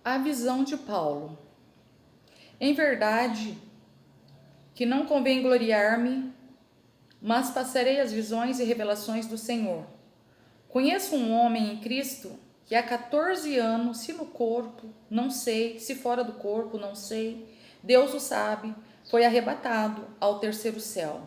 A visão de Paulo. Em verdade, que não convém gloriar-me, mas passarei as visões e revelações do Senhor. Conheço um homem em Cristo que há 14 anos, se no corpo, não sei, se fora do corpo, não sei, Deus o sabe, foi arrebatado ao terceiro céu.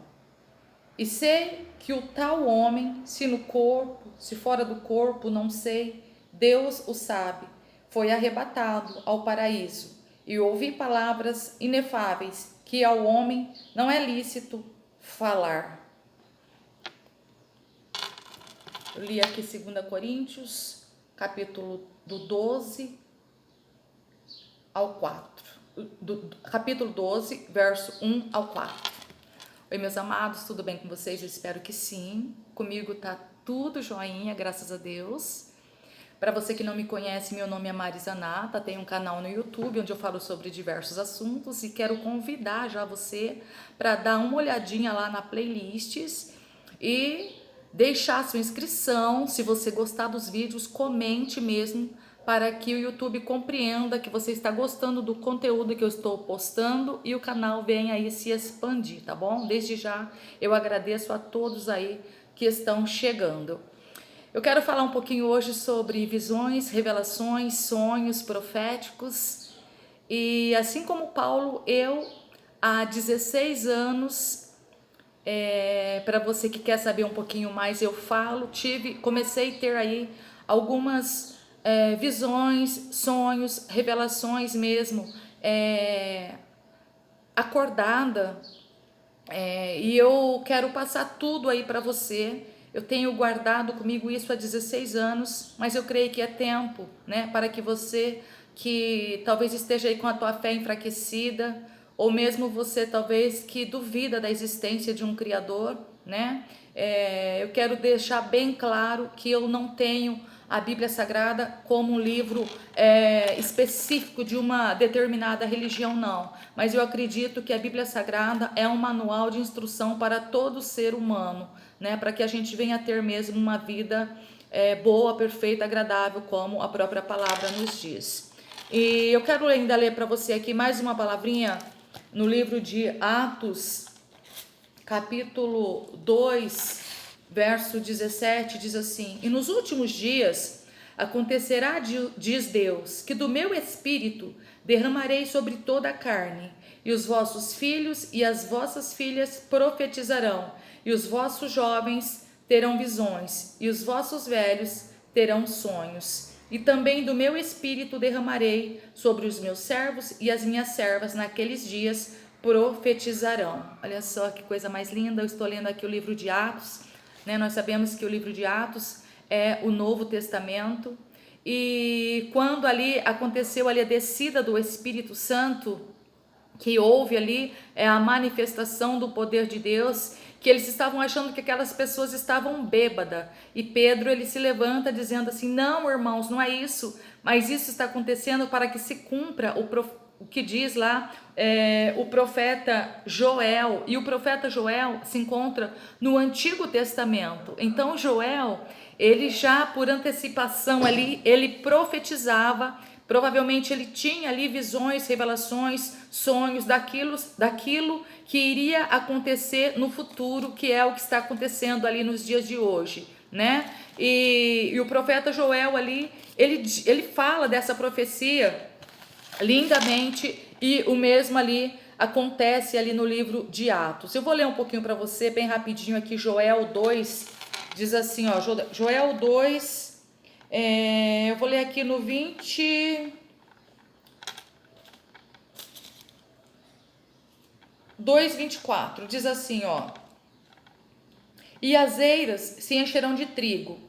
E sei que o tal homem, se no corpo, se fora do corpo, não sei, Deus o sabe, foi arrebatado ao paraíso. E ouvi palavras inefáveis que ao homem não é lícito falar. Eu li aqui 2 Coríntios, capítulo do 12 ao 4. Capítulo 12, verso 1 ao 4. Oi, meus amados, tudo bem com vocês? Eu espero que sim. Comigo tá tudo joinha, graças a Deus. Para você que não me conhece, meu nome é Marisa Nata, tenho um canal no YouTube onde eu falo sobre diversos assuntos e quero convidar já você para dar uma olhadinha lá na playlists e deixar sua inscrição. Se você gostar dos vídeos, comente mesmo para que o YouTube compreenda que você está gostando do conteúdo que eu estou postando e o canal venha aí se expandir, tá bom? Desde já eu agradeço a todos aí que estão chegando. Eu quero falar um pouquinho hoje sobre visões, revelações, sonhos proféticos. E assim como Paulo, eu há 16 anos, para você que quer saber um pouquinho mais, eu falo, comecei a ter aí algumas visões, sonhos, revelações mesmo, acordada. E eu quero passar tudo aí para você. Eu tenho guardado comigo isso há 16 anos, mas eu creio que é tempo, né, para que você que talvez esteja aí com a tua fé enfraquecida, ou mesmo você talvez que duvida da existência de um Criador, né? Eu quero deixar bem claro que eu não tenho a Bíblia Sagrada como um livro específico de uma determinada religião, não. Mas eu acredito que a Bíblia Sagrada é um manual de instrução para todo ser humano, né? Para que a gente venha ter mesmo uma vida boa, perfeita, agradável, como a própria palavra nos diz. E eu quero ainda ler para você aqui mais uma palavrinha no livro de Atos, capítulo 2, verso 17, diz assim: E nos últimos dias acontecerá, diz Deus, que do meu espírito derramarei sobre toda a carne, e os vossos filhos e as vossas filhas profetizarão, e os vossos jovens terão visões, e os vossos velhos terão sonhos. E também do meu espírito derramarei sobre os meus servos e as minhas servas naqueles dias, profetizarão. Olha só que coisa mais linda. Eu estou lendo aqui o livro de Atos, né? Nós sabemos que o livro de Atos é o Novo Testamento, e quando ali aconteceu ali a descida do Espírito Santo, que houve ali a manifestação do poder de Deus, que eles estavam achando que aquelas pessoas estavam bêbadas, e Pedro ele se levanta dizendo assim: não, irmãos, não é isso, mas isso está acontecendo para que se cumpra o que diz lá o profeta Joel, e o profeta Joel se encontra no Antigo Testamento. Então Joel, ele já por antecipação ali, ele profetizava. Provavelmente ele tinha ali visões, revelações, sonhos daquilo que iria acontecer no futuro, que é o que está acontecendo ali nos dias de hoje, né? E o profeta Joel ali, ele fala dessa profecia lindamente, e o mesmo ali acontece ali no livro de Atos. Eu vou ler um pouquinho para você, bem rapidinho aqui, Joel 2, diz assim, ó, Joel 2, eu vou ler aqui no 24, diz assim, ó: E as eiras se encherão de trigo,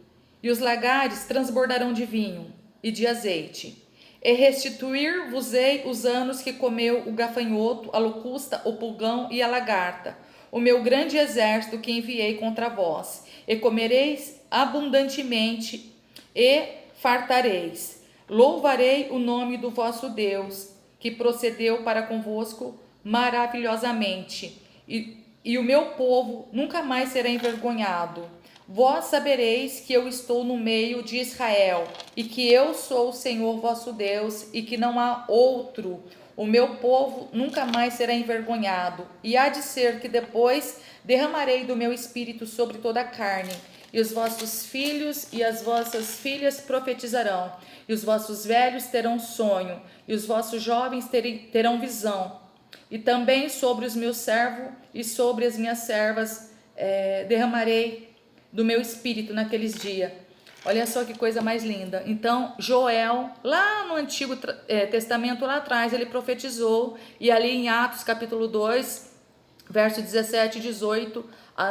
e os lagares transbordarão de vinho e de azeite. E restituir-vos-ei os anos que comeu o gafanhoto, a locusta, o pulgão e a lagarta, o meu grande exército que enviei contra vós, e comereis abundantemente e fartareis. Louvarei o nome do vosso Deus, que procedeu para convosco maravilhosamente, e o meu povo nunca mais será envergonhado. Vós sabereis que eu estou no meio de Israel, e que eu sou o Senhor vosso Deus, e que não há outro. O meu povo nunca mais será envergonhado, e há de ser que depois derramarei do meu espírito sobre toda a carne, e os vossos filhos e as vossas filhas profetizarão, e os vossos velhos terão sonho, e os vossos jovens terão visão. E também sobre os meus servos e sobre as minhas servas derramarei do meu espírito naqueles dias. Olha só que coisa mais linda. Então, Joel, lá no Antigo Testamento, lá atrás, ele profetizou, e ali em Atos capítulo 2, verso 17 e 18,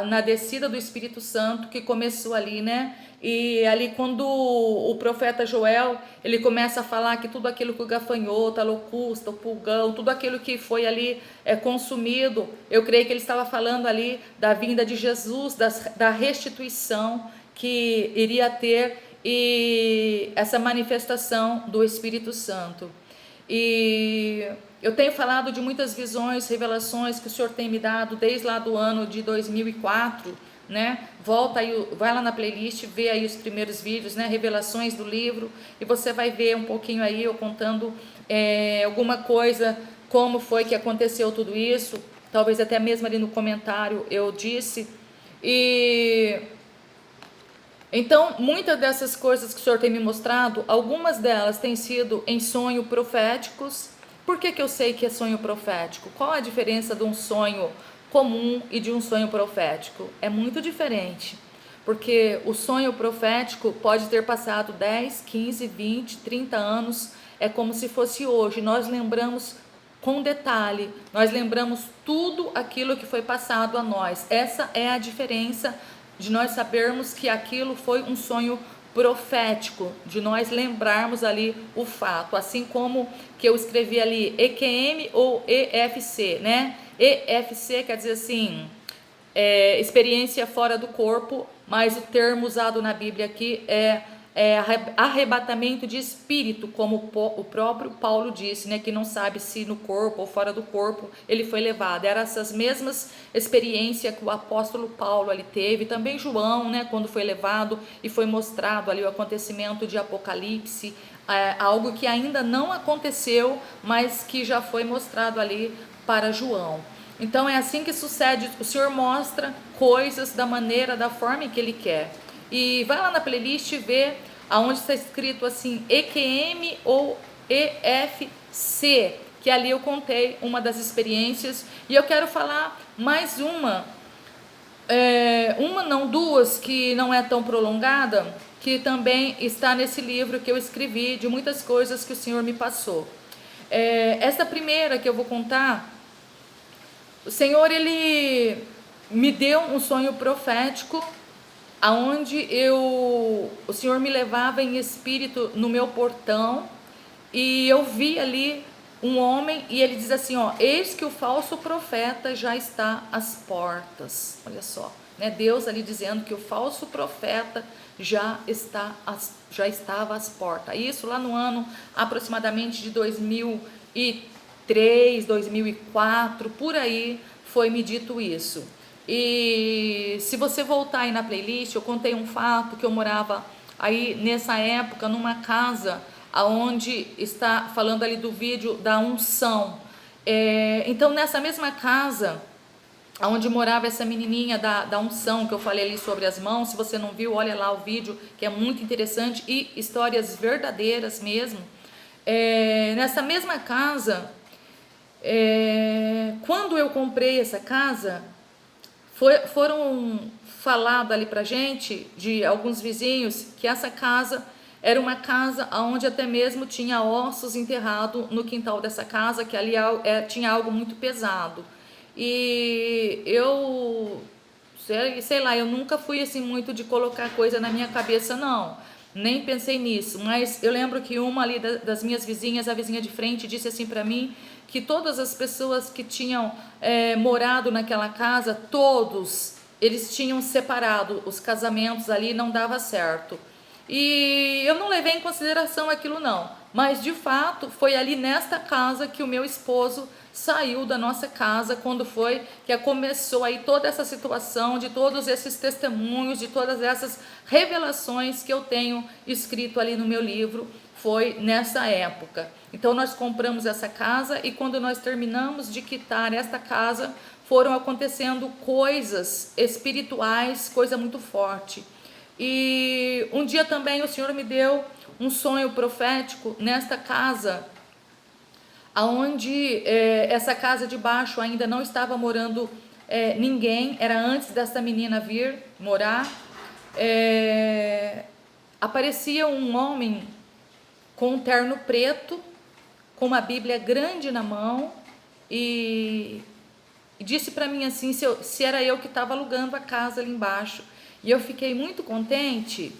na descida do Espírito Santo, que começou ali, né? E ali quando o profeta Joel, ele começa a falar que tudo aquilo que o gafanhoto, a locusta, o pulgão, tudo aquilo que foi ali consumido, eu creio que ele estava falando ali da vinda de Jesus, da restituição que iria ter, e essa manifestação do Espírito Santo. E eu tenho falado de muitas visões, revelações que o Senhor tem me dado desde lá do ano de 2004, né? Volta aí, vai lá na playlist, vê aí os primeiros vídeos, né? Revelações do livro, e você vai ver um pouquinho aí eu contando alguma coisa, como foi que aconteceu tudo isso, talvez até mesmo ali no comentário eu disse. E então, muitas dessas coisas que o Senhor tem me mostrado, algumas delas têm sido em sonho proféticos. Por que eu sei que é sonho profético? Qual a diferença de um sonho comum e de um sonho profético? É muito diferente, porque o sonho profético pode ter passado 10, 15, 20, 30 anos, é como se fosse hoje. Nós lembramos com detalhe, nós lembramos tudo aquilo que foi passado a nós. Essa é a diferença de nós sabermos que aquilo foi um sonho profético, de nós lembrarmos ali o fato, assim como que eu escrevi ali EQM ou EFC, né? EFC quer dizer assim, experiência fora do corpo, mas o termo usado na Bíblia aqui é arrebatamento de espírito, como o próprio Paulo disse, né, que não sabe se no corpo ou fora do corpo ele foi levado. Eram essas mesmas experiências que o apóstolo Paulo ali teve, também João, né, quando foi levado e foi mostrado ali o acontecimento de Apocalipse, algo que ainda não aconteceu, mas que já foi mostrado ali para João. Então é assim que sucede, o Senhor mostra coisas da maneira, da forma que Ele quer. E vai lá na playlist e vê aonde está escrito assim, EQM ou EFC, que ali eu contei uma das experiências, e eu quero falar mais duas, que não é tão prolongada, que também está nesse livro que eu escrevi, de muitas coisas que o Senhor me passou. Essa primeira que eu vou contar, o Senhor, Ele me deu um sonho profético, aonde o Senhor me levava em espírito no meu portão, e eu vi ali um homem, e ele diz assim, ó, eis que o falso profeta já está às portas. Olha só, né? Deus ali dizendo que o falso profeta já estava às portas. Isso lá no ano aproximadamente de 2003, 2004, por aí foi me dito isso. E se você voltar aí na playlist, eu contei um fato que eu morava aí nessa época numa casa aonde está falando ali do vídeo da unção. Então nessa mesma casa onde morava essa menininha da unção que eu falei ali sobre as mãos, se você não viu, olha lá o vídeo, que é muito interessante, e histórias verdadeiras mesmo. Nessa mesma casa, quando eu comprei essa casa, foram falado ali pra gente, de alguns vizinhos, que essa casa era uma casa onde até mesmo tinha ossos enterrados no quintal dessa casa, que ali tinha algo muito pesado. E eu, sei lá, eu nunca fui assim muito de colocar coisa na minha cabeça, não. Nem pensei nisso, mas eu lembro que uma ali das minhas vizinhas, a vizinha de frente, disse assim para mim que todas as pessoas que tinham morado naquela casa, todos, eles tinham separado, os casamentos ali não dava certo. E eu não levei em consideração aquilo não, Mas de fato foi ali nesta casa que o meu esposo saiu da nossa casa, quando foi que começou aí toda essa situação, de todos esses testemunhos, de todas essas revelações que eu tenho escrito ali no meu livro. Foi nessa época. Então nós compramos essa casa, e quando nós terminamos de quitar esta casa, foram acontecendo coisas espirituais, coisa muito forte. E um dia também o Senhor me deu um sonho profético nesta casa, aonde essa casa de baixo ainda não estava morando ninguém, era antes dessa menina vir morar. Aparecia um homem com um terno preto, com uma Bíblia grande na mão, e disse para mim assim, se era eu que estava alugando a casa ali embaixo. E eu fiquei muito contente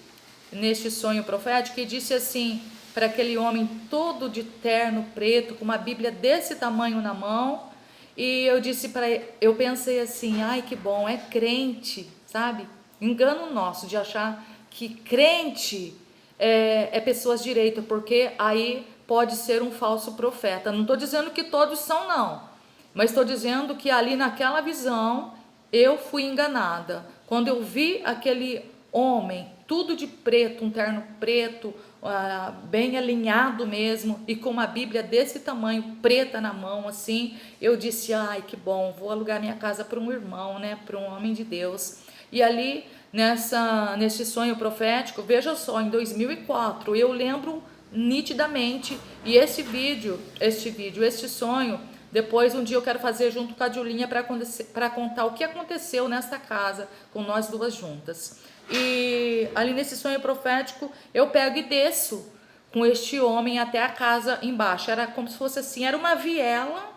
neste sonho profético, e disse assim para aquele homem todo de terno preto, com uma Bíblia desse tamanho na mão, e eu disse para ele, eu pensei assim, ai que bom, é crente, sabe? Engano nosso de achar que crente é pessoas direitas, porque aí pode ser um falso profeta. Não estou dizendo que todos são, não, mas estou dizendo que ali naquela visão eu fui enganada. Quando eu vi aquele homem, tudo de preto, um terno preto, bem alinhado mesmo, e com uma Bíblia desse tamanho, preta na mão, assim, eu disse, ai que bom, vou alugar minha casa para um irmão, né, para um homem de Deus. E ali, nesse sonho profético, veja só, em 2004, eu lembro nitidamente, e este sonho, depois um dia eu quero fazer junto com a Julinha para contar o que aconteceu nesta casa, com nós duas juntas. E ali nesse sonho profético, eu pego e desço com este homem até a casa embaixo. Era como se fosse assim, era uma viela,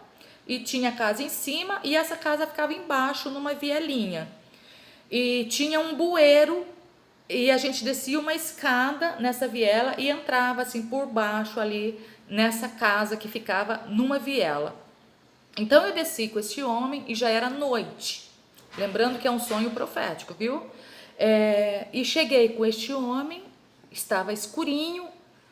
e tinha a casa em cima, e essa casa ficava embaixo numa vielinha. E tinha um bueiro, e a gente descia uma escada nessa viela e entrava assim por baixo ali nessa casa que ficava numa viela. Então eu desci com esse homem e já era noite, lembrando que é um sonho profético, viu? E cheguei com este homem, estava escurinho,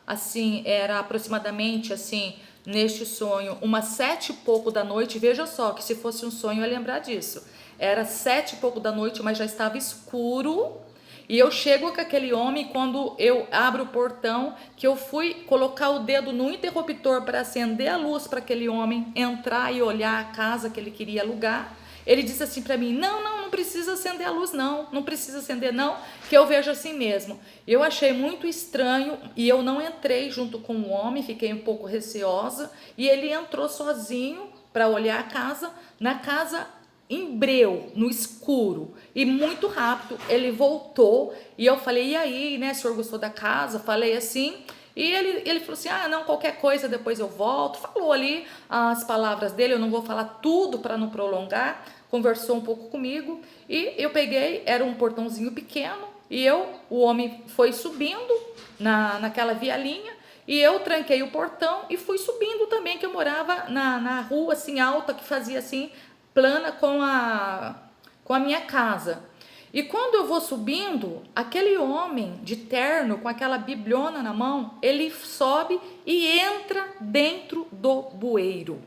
assim, era aproximadamente assim, neste sonho, umas 7 e pouco da noite. Veja só que se fosse um sonho eu ia lembrar disso, era 7 e pouco da noite, mas já estava escuro. E eu chego com aquele homem, quando eu abro o portão, que eu fui colocar o dedo no interruptor para acender a luz para aquele homem entrar e olhar a casa que ele queria alugar, ele disse assim para mim, não precisa acender a luz, não precisa acender não, que eu vejo assim mesmo. Eu achei muito estranho, e eu não entrei junto com o homem, fiquei um pouco receosa, e ele entrou sozinho para olhar a casa, na casa em breu, no escuro, e muito rápido ele voltou, e eu falei, e aí, né, o senhor gostou da casa? Falei assim, e ele falou assim, não, qualquer coisa depois eu volto. Falou ali as palavras dele, eu não vou falar tudo para não prolongar. Conversou um pouco comigo, e eu peguei, era um portãozinho pequeno, e o homem foi subindo naquela vielinha, e eu tranquei o portão e fui subindo também, que eu morava na rua assim alta, que fazia assim plana com a minha casa. E quando eu vou subindo, aquele homem de terno, com aquela bibliona na mão, ele sobe e entra dentro do bueiro.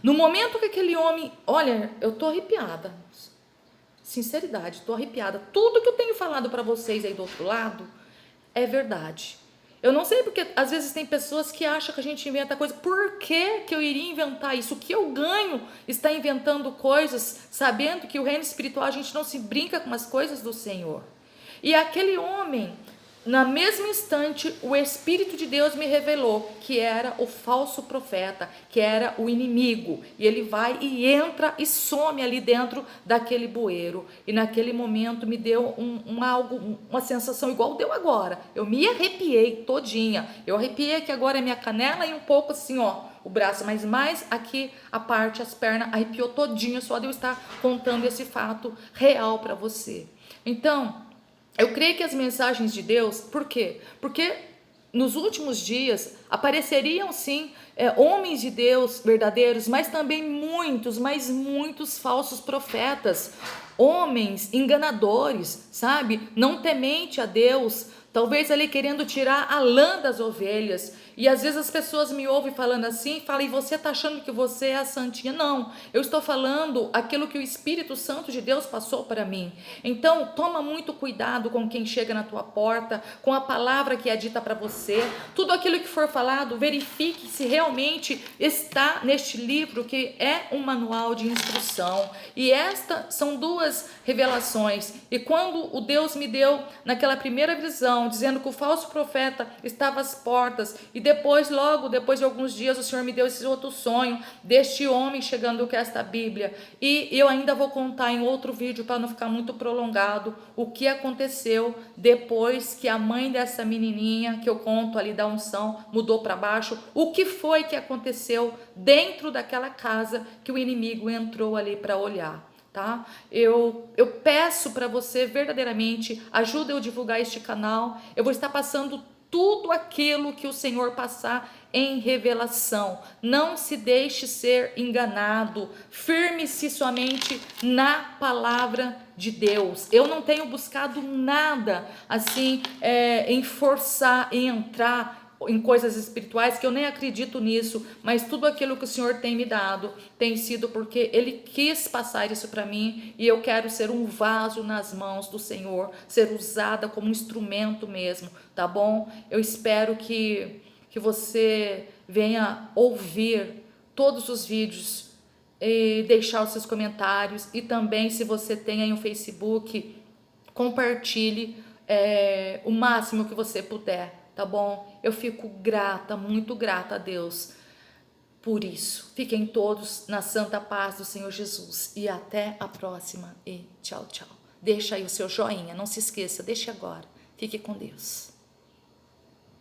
No momento que aquele homem, olha, eu tô arrepiada, sinceridade, tô arrepiada. Tudo que eu tenho falado para vocês aí do outro lado é verdade. Eu não sei porque às vezes tem pessoas que acham que a gente inventa coisa. Por que eu iria inventar isso? O que eu ganho está inventando coisas, sabendo que o reino espiritual a gente não se brinca com as coisas do Senhor. E aquele homem, na mesmo instante, o Espírito de Deus me revelou que era o falso profeta, que era o inimigo. E ele vai e entra e some ali dentro daquele bueiro. E naquele momento me deu uma sensação igual deu agora. Eu me arrepiei todinha. Eu arrepiei aqui agora a minha canela e um pouco assim, ó, o braço, mas mais aqui a parte, as pernas, arrepiou todinha só de eu estar contando esse fato real para você. Então, eu creio que as mensagens de Deus, por quê? Porque nos últimos dias apareceriam sim homens de Deus verdadeiros, mas também muitos falsos profetas, homens enganadores, sabe? Não temente a Deus, talvez ali querendo tirar a lã das ovelhas. E às vezes as pessoas me ouvem falando assim, falam, e você está achando que você é a santinha? Não, eu estou falando aquilo que o Espírito Santo de Deus passou para mim. Então, toma muito cuidado com quem chega na tua porta, com a palavra que é dita para você. Tudo aquilo que for falado, verifique se realmente está neste livro, que é um manual de instrução. E estas são duas revelações. E quando o Deus me deu naquela primeira visão, dizendo que o falso profeta estava às portas, e depois, logo depois de alguns dias, o Senhor me deu esse outro sonho deste homem chegando com esta Bíblia. E eu ainda vou contar em outro vídeo, para não ficar muito prolongado, o que aconteceu depois que a mãe dessa menininha, que eu conto ali da unção, mudou para baixo. O que foi que aconteceu dentro daquela casa que o inimigo entrou ali para olhar. Tá? Eu peço para você verdadeiramente, ajuda eu a divulgar este canal. Eu vou estar passando tudo aquilo que o Senhor passar em revelação. Não se deixe ser enganado. Firme-se somente na palavra de Deus. Eu não tenho buscado nada assim em forçar, em entrar em coisas espirituais, que eu nem acredito nisso, mas tudo aquilo que o Senhor tem me dado tem sido porque Ele quis passar isso para mim, e eu quero ser um vaso nas mãos do Senhor, ser usada como um instrumento mesmo, tá bom? Eu espero que você venha ouvir todos os vídeos e deixar os seus comentários, e também, se você tem aí um Facebook, compartilhe o máximo que você puder. Tá bom? Eu fico grata, muito grata a Deus por isso. Fiquem todos na santa paz do Senhor Jesus. E até a próxima. E tchau, tchau. Deixa aí o seu joinha. Não se esqueça, deixe agora. Fique com Deus.